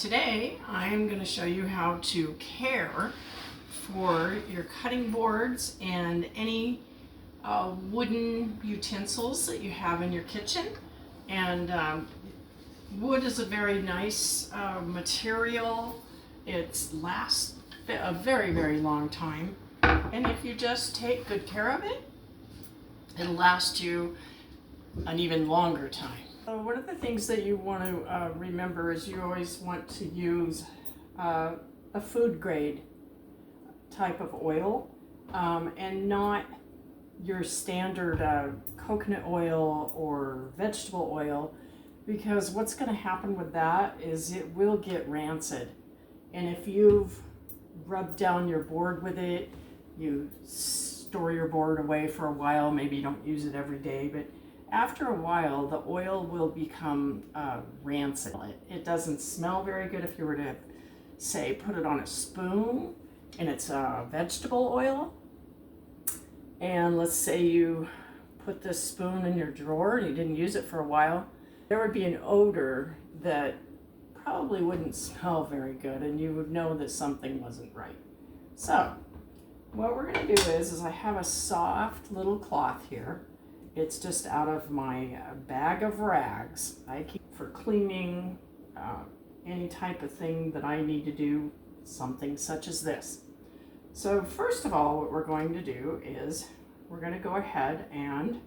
Today I'm going to show you how to care for your cutting boards and any wooden utensils that you have in your kitchen. And wood is a very nice material. It lasts a very, very long time. And if you just take good care of it, it'll last you an even longer time. One of the things that you want to remember is you always want to use a food grade type of oil and not your standard coconut oil or vegetable oil, because what's going to happen with that is it will get rancid. And if you've rubbed down your board with it, you store your board away for a while, maybe you don't use it every day, but after a while, the oil will become rancid. It doesn't smell very good if you were to, say, put it on a spoon and it's vegetable oil. And let's say you put this spoon in your drawer and you didn't use it for a while. There would be an odor that probably wouldn't smell very good, and you would know that something wasn't right. So what we're going to do is I have a soft little cloth here. It's just out of my bag of rags I keep for cleaning any type of thing that I need to do, something such as this. So first of all, what we're going to do is we're going to go ahead and,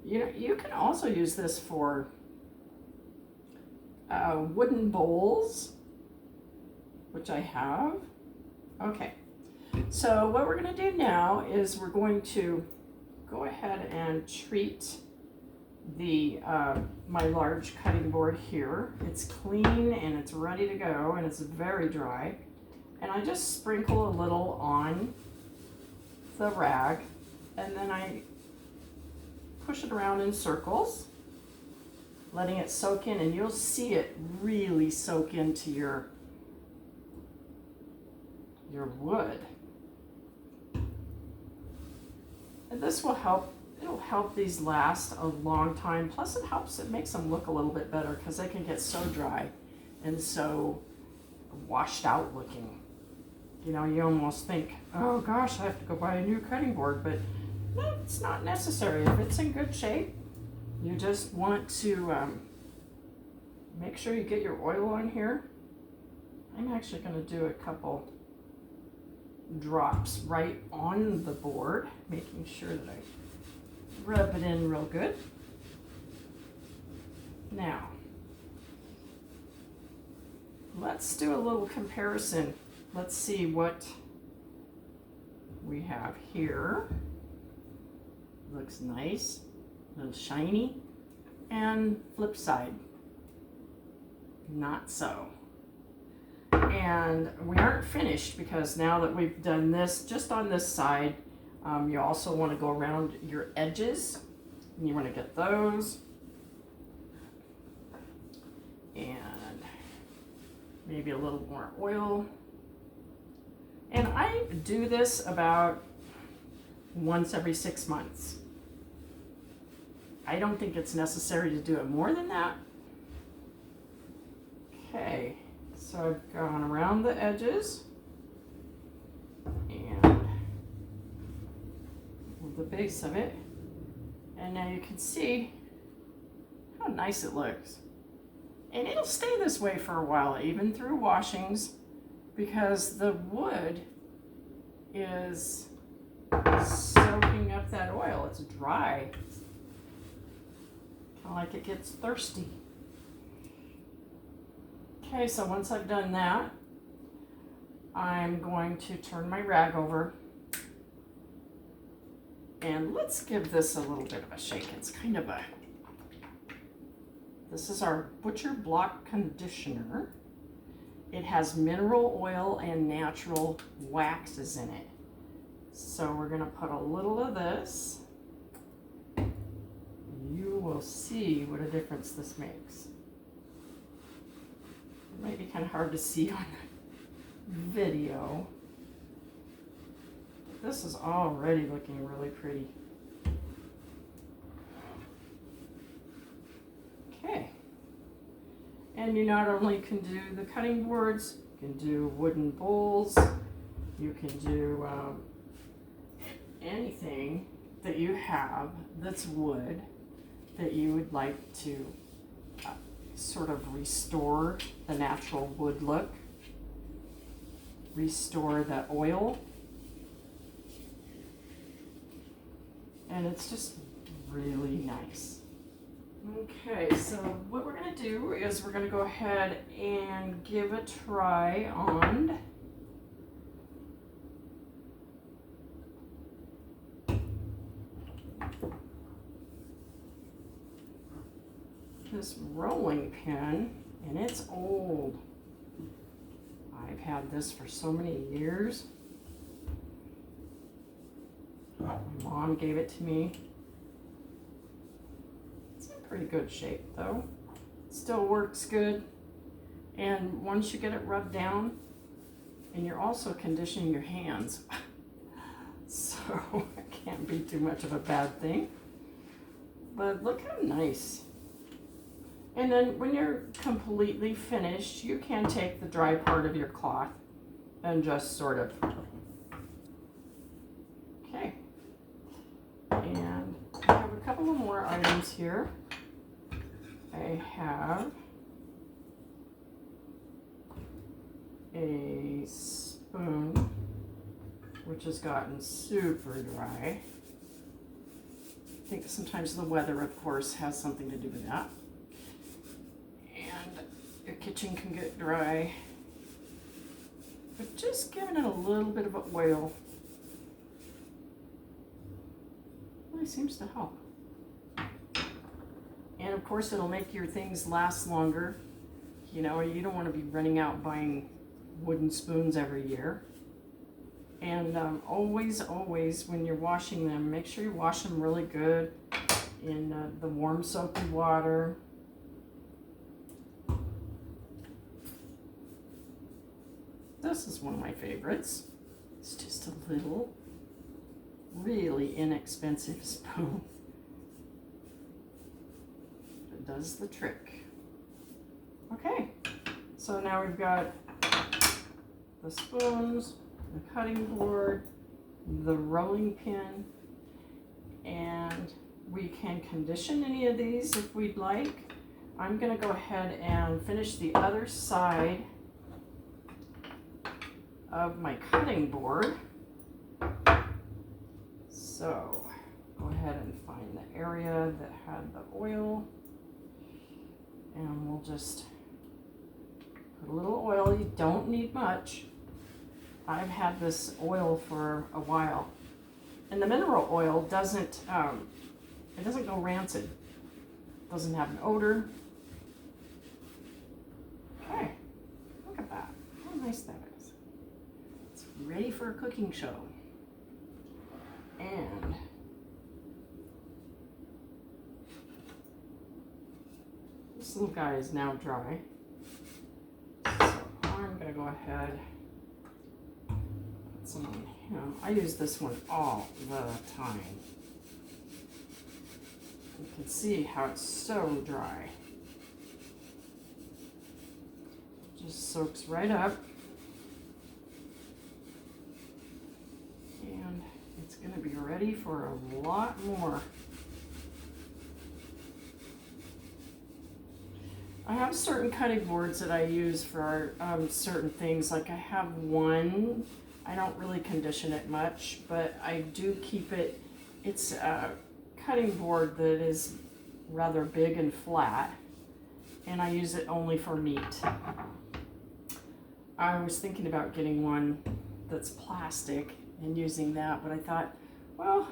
you can also use this for wooden bowls, which I have. Okay, so what we're going to do now is we're going to go ahead and treat the my large cutting board here. It's clean and it's ready to go, and it's very dry. And I just sprinkle a little on the rag, and then I push it around in circles, letting it soak in, and you'll see it really soak into your wood. And this will help, it'll help these last a long time. Plus it makes them look a little bit better, because they can get so dry and so washed out looking. You almost think, oh gosh, I have to go buy a new cutting board, but no, it's not necessary. If it's in good shape, you just want to make sure you get your oil on here. I'm actually going to do a couple drops right on the board, making sure that I rub it in real good. Now, let's do a little comparison. Let's see what we have here. Looks nice, a little shiny. And flip side, not so. And we aren't finished, because now that we've done this just on this side, you also want to go around your edges, and you want to get those, and maybe a little more oil. And I do this about once every 6 months. I don't think it's necessary to do it more than that. Okay. So I've gone around the edges and with the base of it, and now you can see how nice it looks. And it'll stay this way for a while, even through washings, because the wood is soaking up that oil. It's dry, kind of like it gets thirsty. Okay, so once I've done that, I'm going to turn my rag over, and let's give this a little bit of a shake. It's kind of this is our Butcher Block Conditioner. It has mineral oil and natural waxes in it. So we're gonna put a little of this. You will see what a difference this makes. It might be kind of hard to see on the video. But this is already looking really pretty. Okay. And you not only can do the cutting boards, you can do wooden bowls, you can do anything that you have that's wood that you would like to sort of restore the natural wood look, restore the oil, and it's just really nice. Okay, so what we're going to do is we're going to go ahead and give a try on this rolling pin, and it's old. I've had this for so many years. My mom gave it to me. It's in pretty good shape though. Still works good. And once you get it rubbed down, and you're also conditioning your hands, so it can't be too much of a bad thing. But look how nice. And then when you're completely finished, you can take the dry part of your cloth and just sort of, okay. And I have a couple of more items here. I have a spoon, which has gotten super dry. I think sometimes the weather, of course, has something to do with that. And your kitchen can get dry. But just giving it a little bit of oil really seems to help. And of course, it'll make your things last longer. You know, you don't want to be running out buying wooden spoons every year. And always, when you're washing them, make sure you wash them really good in the warm soapy water. This is one of my favorites. It's just a little, really inexpensive spoon. It does the trick. Okay, so now we've got the spoons, the cutting board, the rolling pin, and we can condition any of these if we'd like. I'm going to go ahead and finish the other side of my cutting board. So go ahead and find the area that had the oil, and we'll just put a little oil. You don't need much. I've had this oil for a while, and the mineral oil doesn't it doesn't go rancid. It doesn't have an odor. Okay, look at that. How nice that is. It's ready for a cooking show. And this little guy is now dry. So I'm gonna go ahead. I use this one all the time. You can see how it's so dry. Just soaks right up. And it's going to be ready for a lot more. I have certain cutting boards that I use for certain things. Like I have one. I don't really condition it much, but I do keep it. It's a cutting board that is rather big and flat, and I use it only for meat. I was thinking about getting one that's plastic and using that, but I thought, well,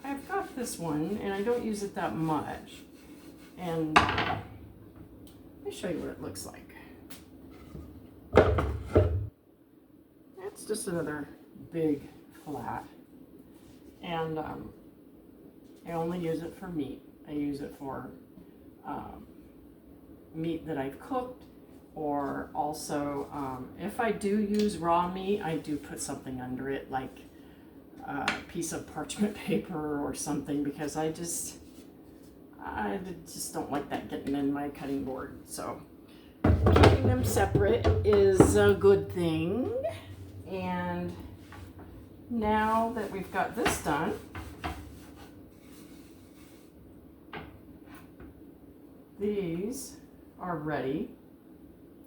I've got this one and I don't use it that much. And let me show you what it looks like. It's just another big flat, and I only use it for meat. I use it for meat that I've cooked, or also if I do use raw meat, I do put something under it, like a piece of parchment paper or something, because I just don't like that getting in my cutting board. So keeping them separate is a good thing. And now that we've got this done, these are ready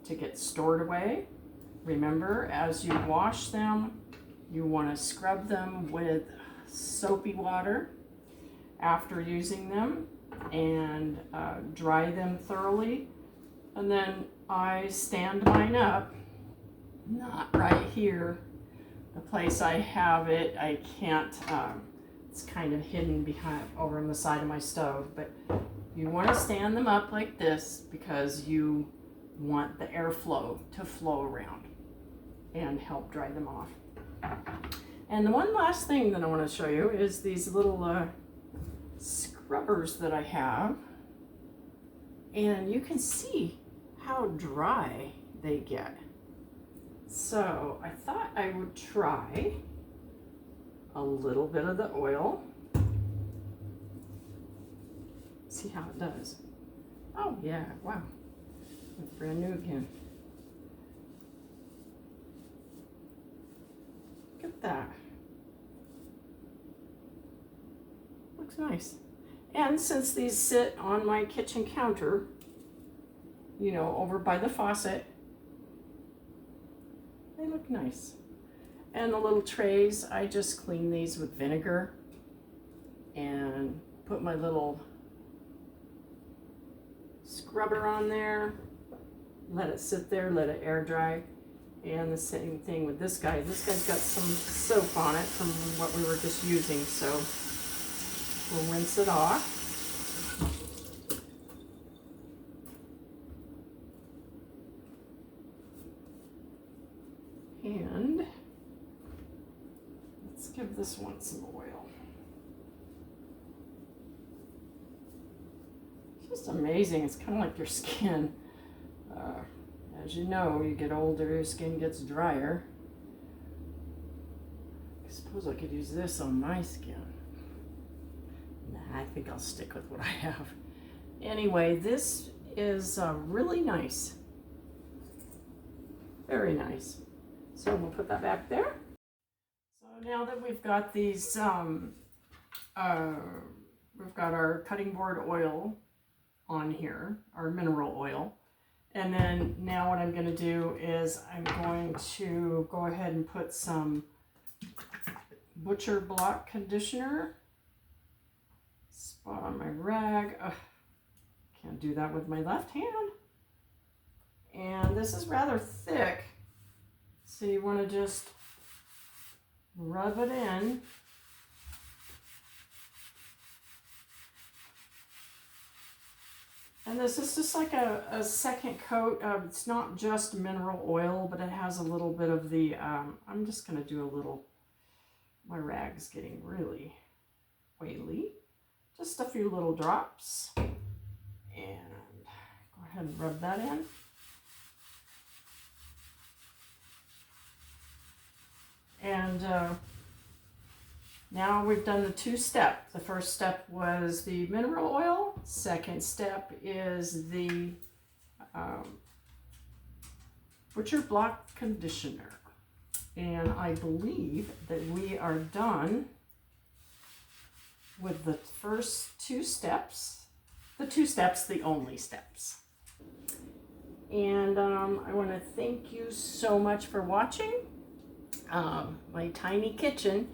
to get stored away. Remember, as you wash them, you want to scrub them with soapy water after using them and dry them thoroughly. And then I stand mine up, not right here, the place I have it. I can't, it's kind of hidden behind over on the side of my stove, but you want to stand them up like this because you want the airflow to flow around and help dry them off. And the one last thing that I want to show you is these little scrubbers that I have. And you can see how dry they get. So I thought I would try a little bit of the oil. See how it does. Oh yeah, wow. It's brand new again. Look at that. Looks nice. And since these sit on my kitchen counter, you know, over by the faucet, they look nice. And the little trays, I just clean these with vinegar and put my little scrubber on there, let it sit there, let it air dry. And the same thing with this guy. This guy's got some soap on it from what we were just using, so we'll rinse it off. And let's give this one some oil. It's just amazing. It's kind of like your skin. As you know, you get older, your skin gets drier. I suppose I could use this on my skin. Nah, I think I'll stick with what I have. Anyway, this is really nice. Very nice. So we'll put that back there. So now that we've got these, we've got our cutting board oil on here, our mineral oil. And then now what I'm going to do is I'm going to go ahead and put some Butcher Block conditioner. Spot on my rag. Ugh, can't do that with my left hand. And this is rather thick, so you want to just rub it in. And this is just like a second coat. It's not just mineral oil, but it has a little bit of the, I'm just going to do a little, my rag's getting really oily. Just a few little drops. And go ahead and rub that in. And now we've done the two steps. The first step was the mineral oil. Second step is the Butcher Block conditioner. And I believe that we are done with the first two steps. The two steps, the only steps. And I want to thank you so much for watching my tiny kitchen.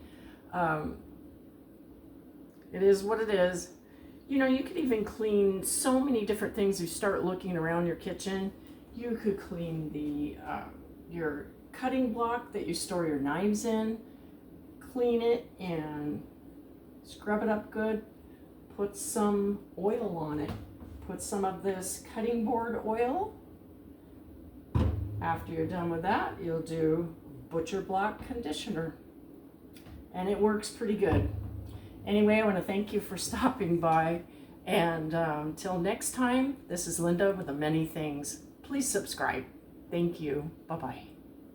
It is what it is. You know, you could even clean so many different things. You start looking around your kitchen. You could clean the your cutting block that you store your knives in. Clean it and scrub it up good. Put some oil on it. Put some of this cutting board oil. After you're done with that, you'll do Butcher Block conditioner. And it works pretty good. Anyway, I want to thank you for stopping by. And until next time, this is Linda with the Many Things. Please subscribe. Thank you. Bye-bye.